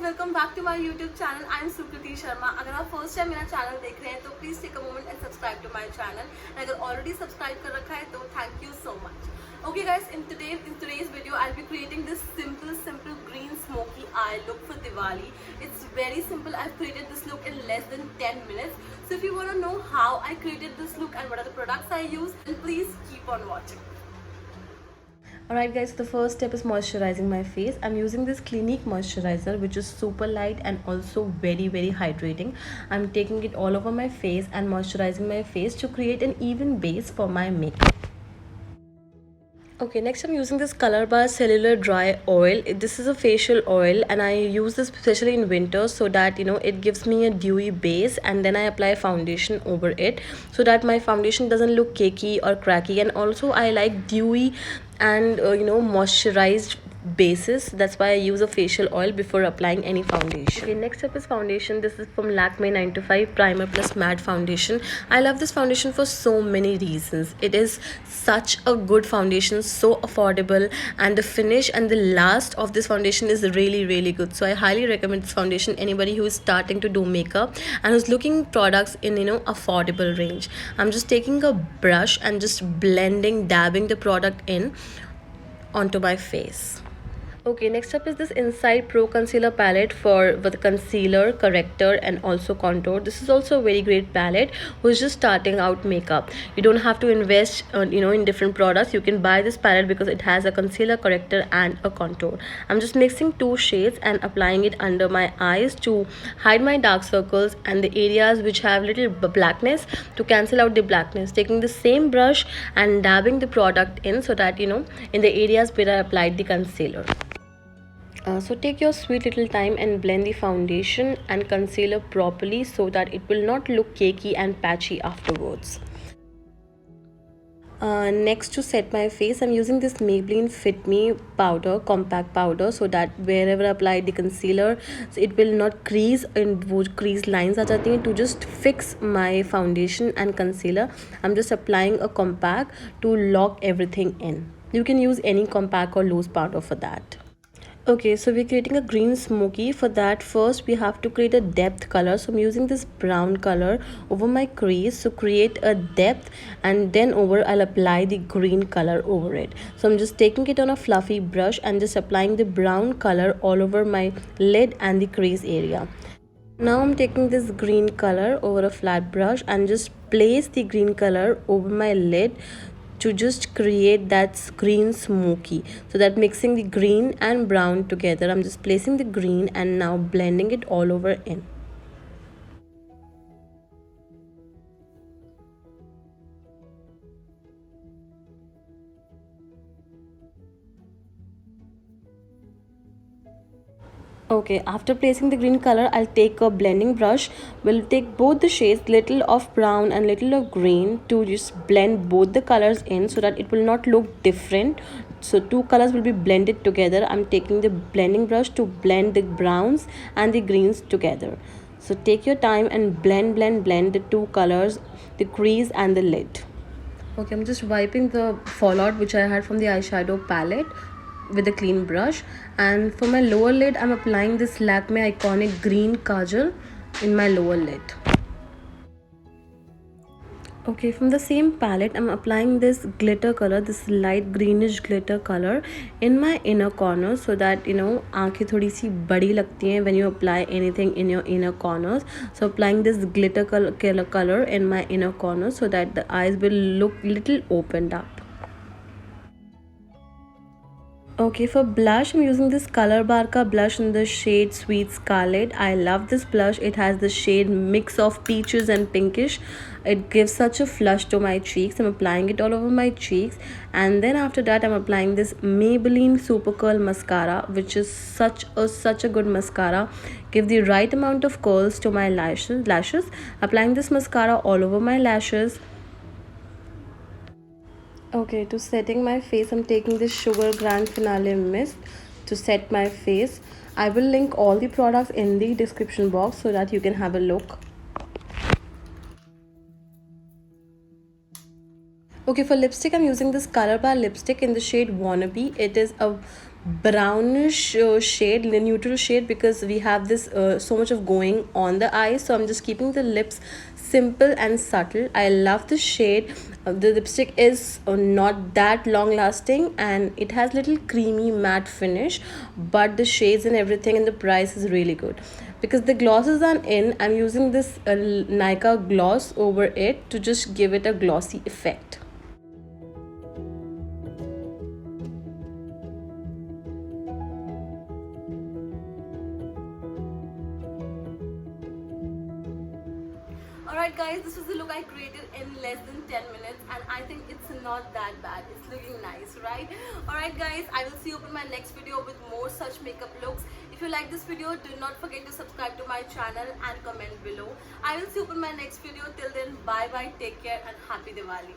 welcome back to my YouTube channel. I am Sukriti Sharma. अगर आप first time मेरा channel देख रहे हैं तो please take a moment and subscribe to my channel. And अगर already subscribe कर रखा है तो thank you so much. Okay guys, in today's video I'll be creating this simple green smoky eye look for Diwali. It's very simple. I've created this look in less than 10 minutes. So if you want to know how I created this look and what are the products I use, then please keep on watching. Alright guys, so the first step is moisturizing my face. I'm using this Clinique moisturizer which is super light and also very hydrating. I'm taking it all over my face and moisturizing my face to create an even base for my makeup. Okay, next I'm using this Color Bar Cellular Dry Oil. This is a facial oil and I use this especially in winter so that it gives me a dewy base, and then I apply foundation over it so that my foundation doesn't look cakey or cracky. And also I like dewy and moisturized bases. That's why I use a facial oil before applying any foundation. Okay, next up is foundation. This is from Lakme 9 to 5 Primer Plus Matte Foundation. I love this foundation for so many reasons. It is such a good foundation, so affordable, and the finish and the last of this foundation is really good. So I highly recommend this foundation anybody who is starting to do makeup and who's looking products in affordable range. I'm just taking a brush and just dabbing the product in onto my face. Okay, next up is this Inside Pro Concealer palette for the concealer, corrector, and also contour. This is also a very great palette who's just starting out makeup. You don't have to invest in different products. You can buy this palette because it has a concealer, corrector, and a contour. I'm just mixing two shades and applying it under my eyes to hide my dark circles and the areas which have little blackness, to cancel out the blackness. Taking the same brush and dabbing the product in so that in the areas where I applied the concealer. So take your sweet little time and blend the foundation and concealer properly so that it will not look cakey and patchy afterwards. Next, to set my face, I'm using this Maybelline Fit Me powder, compact powder, so that wherever I apply the concealer, so it will not crease and wo crease lines aa jati hain. To just fix my foundation and concealer, I'm just applying a compact to lock everything in. You can use any compact or loose powder for that. Okay, so we're creating a green smoky. For that, first we have to create a depth color. So I'm using this brown color over my crease to create a depth, and then I'll apply the green color over it. So I'm just taking it on a fluffy brush and just applying the brown color all over my lid and the crease area. Now I'm taking this green color over a flat brush and just place the green color over my lid to just create that green smoky. So that mixing the green and brown together, I'm just placing the green and now blending it all over in. Okay, after placing the green color, I'll take a blending brush. We'll take both the shades, little of brown and little of green, to just blend both the colors in so that it will not look different. So two colors will be blended together. I'm taking the blending brush to blend the browns and the greens together. So take your time and blend the two colors, the crease and the lid. Okay, I'm just wiping the fallout which I had from the eyeshadow palette with a clean brush, and for my lower lid I'm applying this Lakme Iconic Green Kajal in my lower lid. Okay, from the same palette I'm applying this glitter color, this light greenish glitter color in my inner corner so that aanखें थोड़ी सी बड़ी लगती हैं when you apply anything in your inner corners. So applying this glitter color in my inner corner so that the eyes will look little opened up. Okay, for blush, I'm using this Color Bar ka blush in the shade Sweet Scarlet. I love this blush. It has the shade mix of peaches and pinkish. It gives such a flush to my cheeks. I'm applying it all over my cheeks. And then after that, I'm applying this Maybelline Super Curl Mascara, which is such a good mascara. Give the right amount of curls to my lashes. Applying this mascara all over my lashes. Okay, to setting my face, I'm taking this Sugar Grand Finale Mist to set my face. I will link all the products in the description box so that you can have a look. Okay, for lipstick, I'm using this Color Bar lipstick in the shade Wannabe. It is a brownish shade, the neutral shade, because we have this so much of going on the eyes. So I'm just keeping the lips simple and subtle. I love the shade. The lipstick is not that long lasting, and it has little creamy matte finish, but the shades and everything and the price is really good. Because the glosses are in, I'm using this Nika gloss over it to just give it a glossy effect. Alright guys, this was the look I created in less than 10 minutes, and I think it's not that bad. It's looking nice, right? Alright guys, I will see you in my next video with more such makeup looks. If you like this video, do not forget to subscribe to my channel and comment below. I will see you in my next video. Till then, bye bye, take care and happy Diwali.